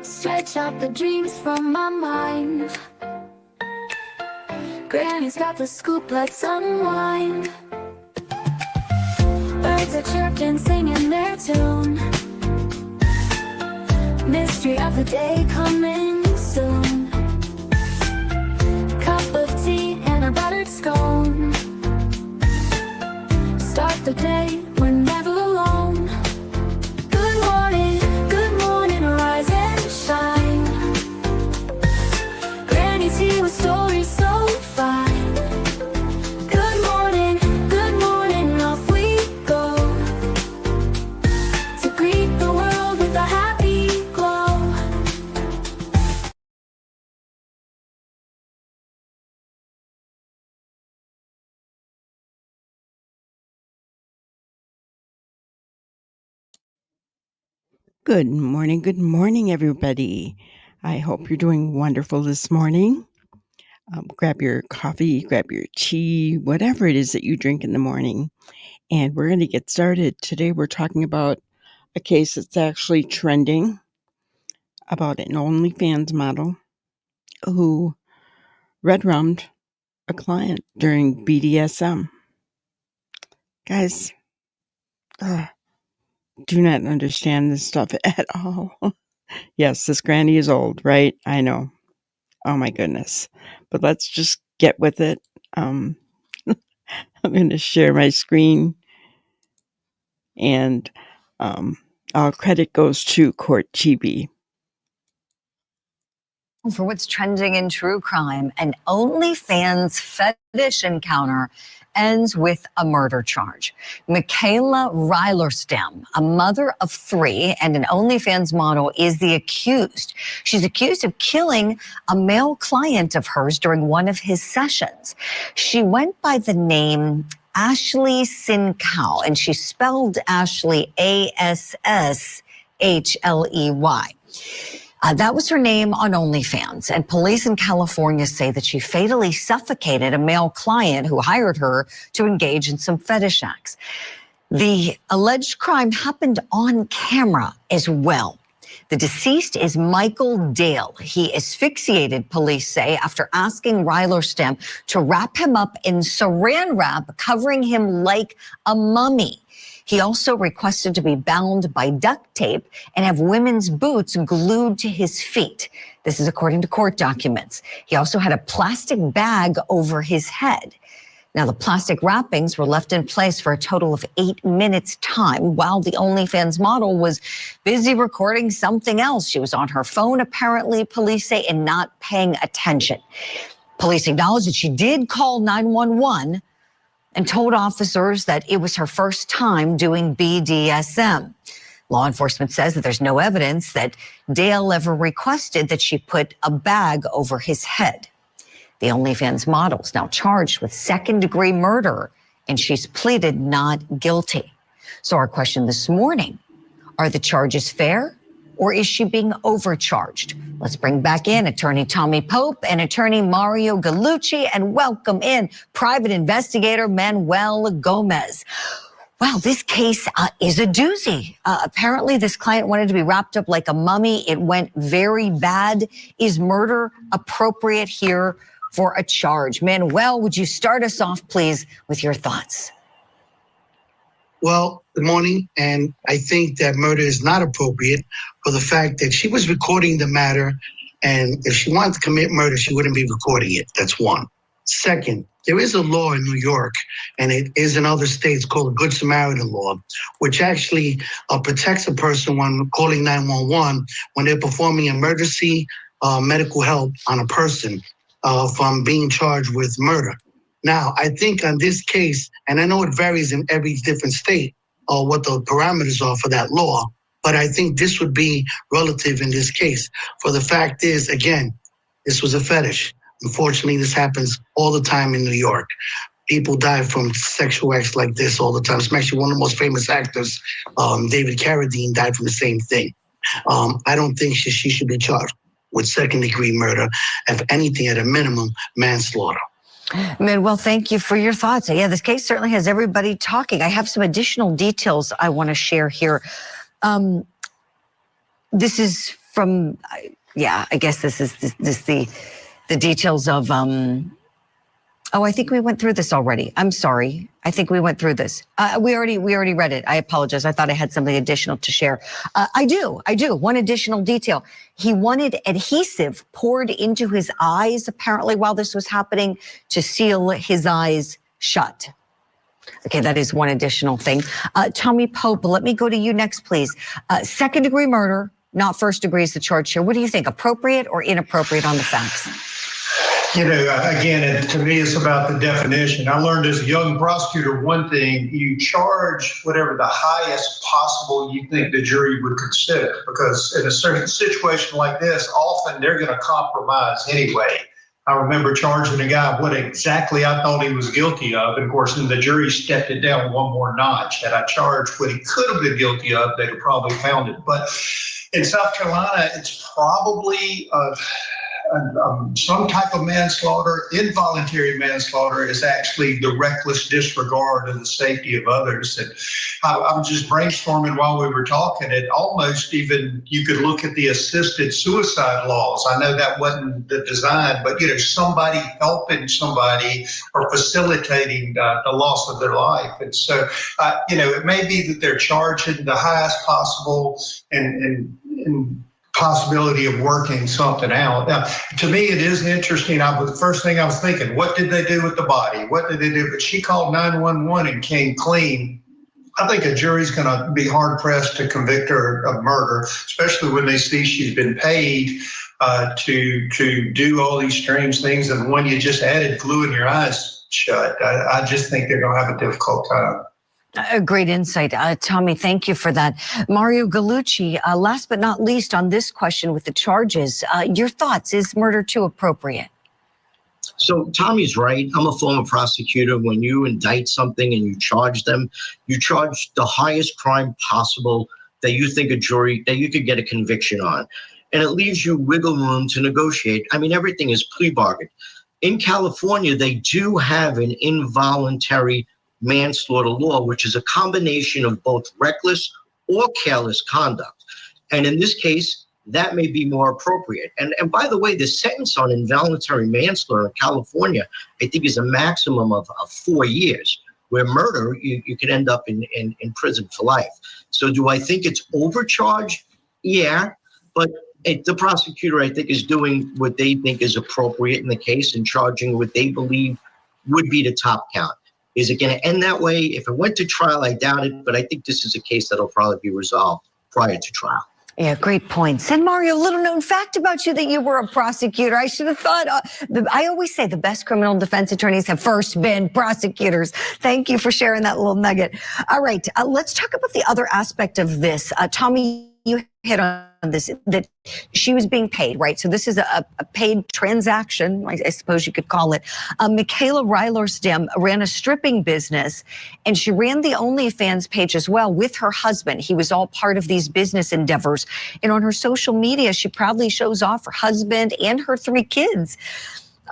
Stretch out the dreams from my mind. Granny's got the scoop, let's unwind. Birds are chirping, singing their tune. Mystery of the day coming soon. Cup of tea and a buttered scone. Start the day, we're never alone. Good morning, rise and shine. Granny's here with stories so fine. Good morning, off we go. To greet the world with a happy glow. Good morning, everybody. I hope you're doing wonderful this morning. Grab your coffee, grab your tea, whatever it is that you drink in the morning. And we're going to get started. Today we're talking about a case that's actually trending about an OnlyFans model who red-rummed a client during BDSM. Guys, do not understand this stuff at all. Yes, this granny is old, right? I know. Oh my goodness. But let's just get with it. I'm going to share my screen, and all credit goes to Court TV. For what's trending in true crime, an OnlyFans fetish encounter ends with a murder charge. Michaela Reilerstem, a mother of 3 and an OnlyFans model, is the accused. She's accused of killing a male client of hers during one of his sessions. She went by the name Ashley Sincow, and she spelled Ashley A-S-S-H-L-E-Y. That was her name on OnlyFans, and police in California say that she fatally suffocated a male client who hired her to engage in some fetish acts. The alleged crime happened on camera as well. The deceased is Michael Dale. He asphyxiated, police say, after asking Reilerstem to wrap him up in saran wrap, covering him like a mummy. He also requested to be bound by duct tape and have women's boots glued to his feet. This is according to court documents. He also had a plastic bag over his head. Now, the plastic wrappings were left in place for a total of 8 minutes time while the OnlyFans model was busy recording something else. She was on her phone, apparently, police say, and not paying attention. Police acknowledge that she did call 911 and told officers that it was her first time doing BDSM. Law enforcement says that there's no evidence that Dale ever requested that she put a bag over his head. The OnlyFans model is now charged with second-degree murder, and she's pleaded not guilty. So our question this morning, are the charges fair, or is she being overcharged? Let's bring back in attorney Tommy Pope and attorney Mario Gallucci, and welcome in private investigator Manuel Gomez. Wow, this case is a doozy. Apparently, this client wanted to be wrapped up like a mummy. It went very bad. Is murder appropriate here for a charge? Manuel, would you start us off, please, with your thoughts? Well, good morning, and I think that murder is not appropriate for the fact that she was recording the matter, and if she wanted to commit murder, she wouldn't be recording it. That's one. Second, there is a law in New York, and it is in other states called the Good Samaritan law, which actually protects a person when calling 911 when they're performing emergency medical help on a person from being charged with murder. Now, I think on this case, and I know it varies in every different state, what the parameters are for that law, but I think this would be relative in this case. For the fact is, again, this was a fetish. Unfortunately, this happens all the time in New York. People die from sexual acts like this all the time, especially one of the most famous actors, David Carradine, died from the same thing. I don't think she should be charged with second-degree murder, if anything, at a minimum, manslaughter. Manuel, thank you for your thoughts. Yeah, this case certainly has everybody talking. I have some additional details I want to share here. This is from, yeah, I guess this is the details of, oh, I think we went through this already. I'm sorry. I think we went through this. We already read it. I apologize. I thought I had something additional to share. I do. One additional detail. He wanted adhesive poured into his eyes, apparently, while this was happening, to seal his eyes shut. Okay, that is one additional thing. Tommy Pope, let me go to you next, please. Second degree murder, not first degree is the charge here. What do you think, appropriate or inappropriate on the facts? You know, again, to me, it's about the definition. I learned as a young prosecutor one thing: you charge whatever the highest possible you think the jury would consider, because in a certain situation like this, often they're going to compromise anyway. I remember charging a guy what exactly I thought he was guilty of, and of course, then the jury stepped it down one more notch. Had I charged what he could have been guilty of, they'd have probably found it. But in South Carolina, it's probably some type of manslaughter. Involuntary manslaughter is actually the reckless disregard of the safety of others. And I was just brainstorming while we were talking. It almost even, you could look at the assisted suicide laws. I know that wasn't the design, but somebody helping somebody or facilitating the loss of their life. And so, it may be that they're charging the highest possible and possibility of working something out. Now, to me, it is interesting. The first thing I was thinking, what did they do with the body? What did they do? But she called 911 and came clean. I think a jury's going to be hard pressed to convict her of murder, especially when they see she's been paid to do all these strange things. And when you just added glue in your eyes shut, I just think they're going to have a difficult time. A great insight. Tommy, thank you for that. Mario Gallucci, last but not least on this question with the charges, your thoughts, is murder too appropriate? So Tommy's right. I'm a former prosecutor. When you indict something and you charge them, you charge the highest crime possible that you think that you could get a conviction on. And it leaves you wiggle room to negotiate. I mean, everything is plea bargain. In California, they do have an involuntary manslaughter law, which is a combination of both reckless or careless conduct. And in this case, that may be more appropriate. And by the way, the sentence on involuntary manslaughter in California, I think, is a maximum of 4 years, where murder, you could end up in prison for life. So do I think it's overcharged? Yeah, but the prosecutor, I think, is doing what they think is appropriate in the case and charging what they believe would be the top count. Is it going to end that way? If it went to trial, I doubt it, but I think this is a case that'll probably be resolved prior to trial. Yeah, great points. And Mario, little known fact about you that you were a prosecutor. I should have thought, I always say the best criminal defense attorneys have first been prosecutors. Thank you for sharing that little nugget. All right, let's talk about the other aspect of this. Tommy, you hit on this, that she was being paid, right? So this is a paid transaction, I suppose you could call it. Michaela Reilersdam ran a stripping business, and she ran the OnlyFans page as well with her husband. He was all part of these business endeavors. And on her social media, she proudly shows off her husband and her 3 kids.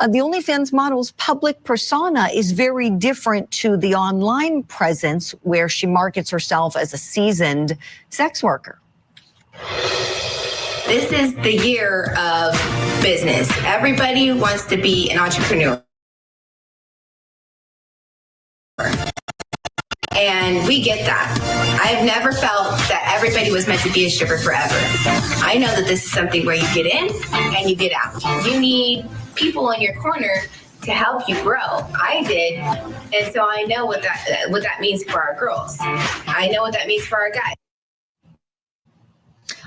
The OnlyFans model's public persona is very different to the online presence where she markets herself as a seasoned sex worker. This is the year of business. Everybody wants to be an entrepreneur. And we get that. I've never felt that everybody was meant to be a stripper forever. I know that this is something where you get in and you get out. You need people in your corner to help you grow. I did. And so I know what that means for our girls. I know what that means for our guys.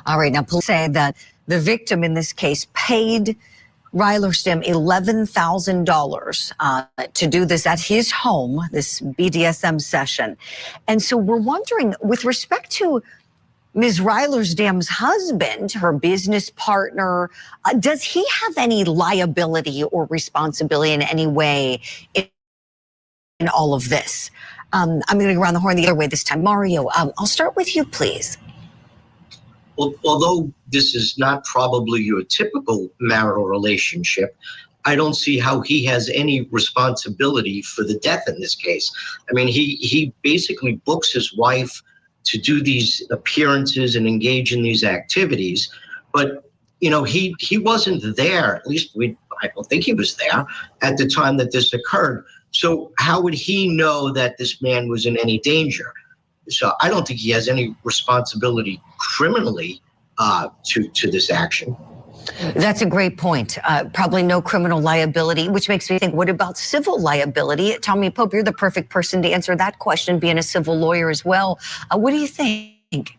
All right, now police say that the victim in this case paid Reilersdam $11,000 to do this at his home, this BDSM session. And so we're wondering, with respect to Ms. Reilersdam's husband, her business partner, does he have any liability or responsibility in any way in all of this? I'm going to go around the horn the other way this time. Mario, I'll start with you, please. Well, although this is not probably your typical marital relationship, I don't see how he has any responsibility for the death in this case. I mean, he basically books his wife to do these appearances and engage in these activities. But he wasn't there. At least I don't think he was there at the time that this occurred. So how would he know that this man was in any danger? So I don't think he has any responsibility criminally to this action. That's a great point. Probably no criminal liability, which makes me think, what about civil liability? Tommy Pope, you're the perfect person to answer that question, being a civil lawyer as well. What do you think?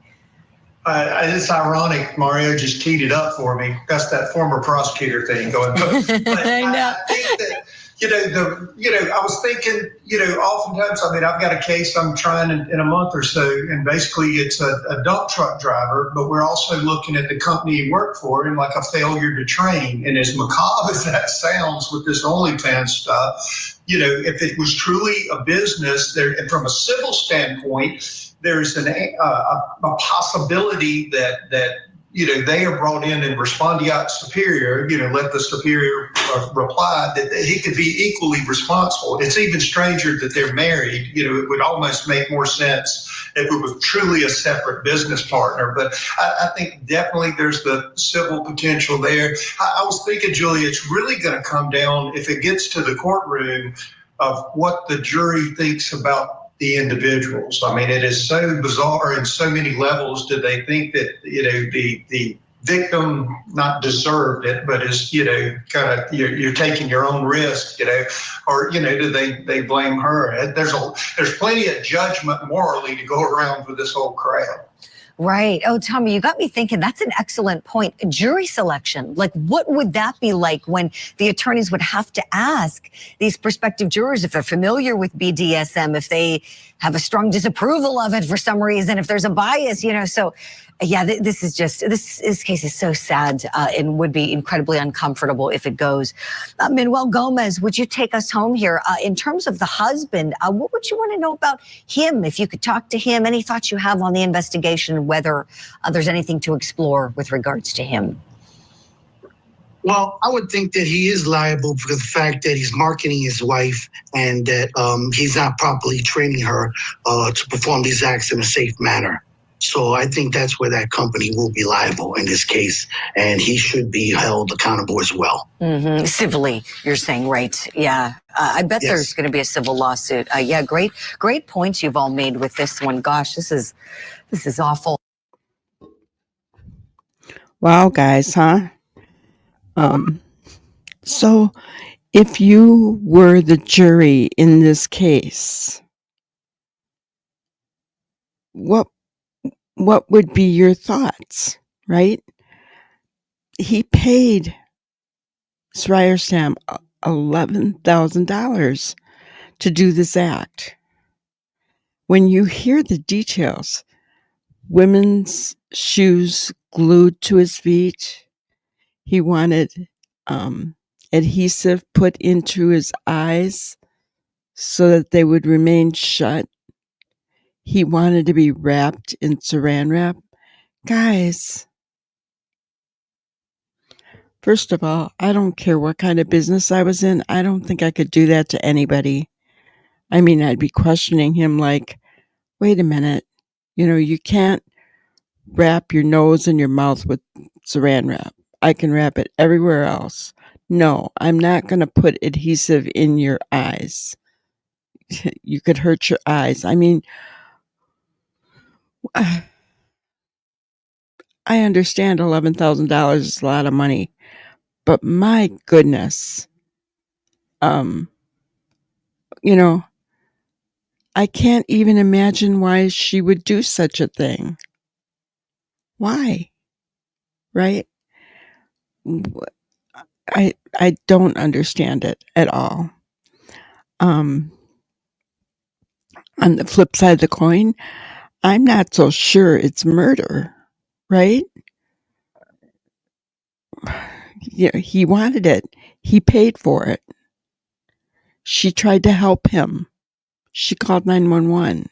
It's ironic. Mario just teed it up for me. That's that former prosecutor thing going. But I know. I think that I was thinking, oftentimes, I've got a case I'm trying in a month or so, and basically it's a dump truck driver, but we're also looking at the company he worked for and like a failure to train. And as macabre as that sounds with this OnlyFans stuff, if it was truly a business there, and from a civil standpoint, there's a possibility that they are brought in and respondeat superior, let the superior reply that he could be equally responsible. It's even stranger that they're married. It would almost make more sense if it was truly a separate business partner. But I think definitely there's the civil potential there. I was thinking, Julia, it's really going to come down, if it gets to the courtroom, of what the jury thinks about the individuals. It is so bizarre in so many levels. Do they think that the victim not deserved it, but is kind of you're taking your own risk, or do they blame her? There's plenty of judgment morally to go around with this whole crowd. Right. Oh, Tommy, you got me thinking. That's an excellent point. Jury selection. Like, what would that be like when the attorneys would have to ask these prospective jurors if they're familiar with BDSM, if they have a strong disapproval of it for some reason, if there's a bias, So, yeah, this case is so sad and would be incredibly uncomfortable if it goes. Manuel Gomez, would you take us home here? In terms of the husband, what would you want to know about him? If you could talk to him, any thoughts you have on the investigation, whether there's anything to explore with regards to him? Well, I would think that he is liable for the fact that he's marketing his wife and that he's not properly training her to perform these acts in a safe manner. So I think that's where that company will be liable in this case, and he should be held accountable as well. Mm-hmm. Civilly, you're saying, right? Yeah. I bet there's going to be a civil lawsuit. Yeah, great points you've all made with this one. Gosh, this is awful. Wow, guys, huh? So if you were the jury in this case, what would be your thoughts, right? He paid Srierstam $11,000 to do this act. When you hear the details, women's shoes glued to his feet, he wanted adhesive put into his eyes so that they would remain shut. He wanted to be wrapped in saran wrap. Guys, first of all, I don't care what kind of business I was in. I don't think I could do that to anybody. I'd be questioning him like, wait a minute, you can't wrap your nose and your mouth with saran wrap. I can wrap it everywhere else. No, I'm not going to put adhesive in your eyes. You could hurt your eyes. I understand $11,000 is a lot of money, but my goodness, I can't even imagine why she would do such a thing. Why? Right? I don't understand it at all. On the flip side of the coin, I'm not so sure it's murder, right? Yeah, he wanted it. He paid for it. She tried to help him. She called 911.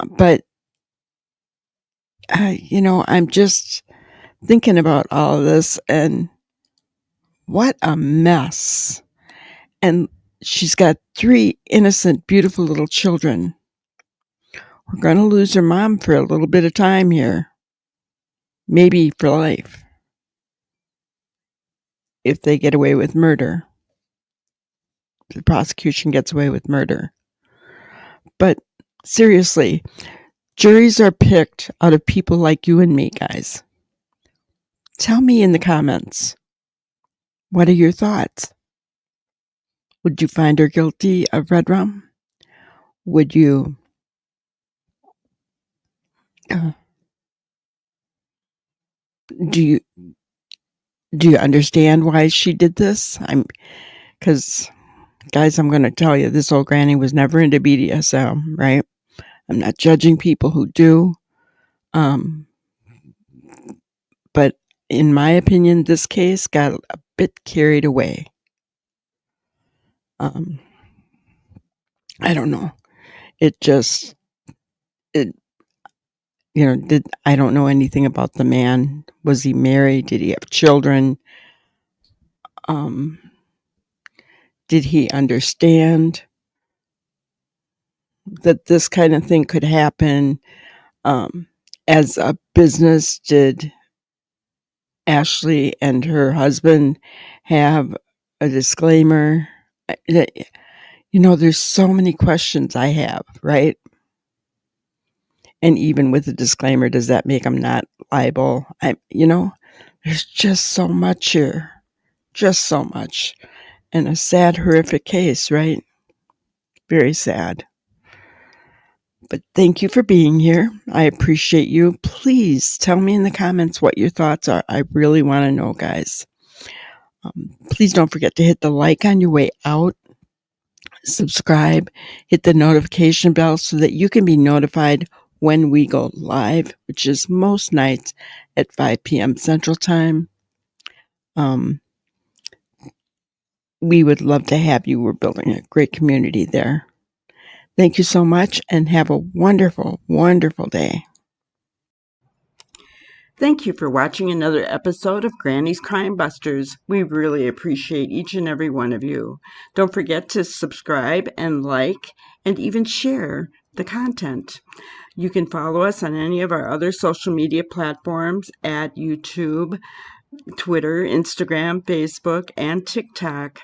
But, I'm just thinking about all of this and what a mess. And she's got 3 innocent, beautiful little children. We're going to lose her mom for a little bit of time here. maybe for life, if they get away with murder. The prosecution gets away with murder. But seriously, juries are picked out of people like you and me, guys. Tell me in the comments, what are your thoughts? Would you find her guilty of red rum? Would you do you understand why she did this? Because guys, I'm going to tell you, this old granny was never into BDSM, right? I'm not judging people who do. But in my opinion, this case got a bit carried away. I don't know. I don't know anything about the man. Was he married? Did he have children? Did he understand that this kind of thing could happen? As a business, did Ashley and her husband have a disclaimer? There's so many questions I have, right? And even with a disclaimer, does that make them not liable? There's just so much here. Just so much. And a sad, horrific case, right? Very sad. But thank you for being here. I appreciate you. Please tell me in the comments what your thoughts are. I really want to know, guys. Please don't forget to hit the like on your way out. Subscribe. Hit the notification bell so that you can be notified when we go live, which is most nights at 5 p.m. Central Time. We would love to have you. We're building a great community there. Thank you so much and have a wonderful, wonderful day. Thank you for watching another episode of Granny's Crime Busters. We really appreciate each and every one of you. Don't forget to subscribe and like and even share the content. You can follow us on any of our other social media platforms at YouTube, Twitter, Instagram, Facebook, and TikTok.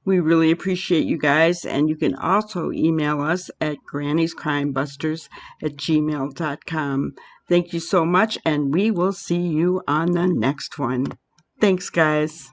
We really appreciate you guys, and you can also email us at grannyscrimebusters@gmail.com. Thank you so much, and we will see you on the next one. Thanks, guys.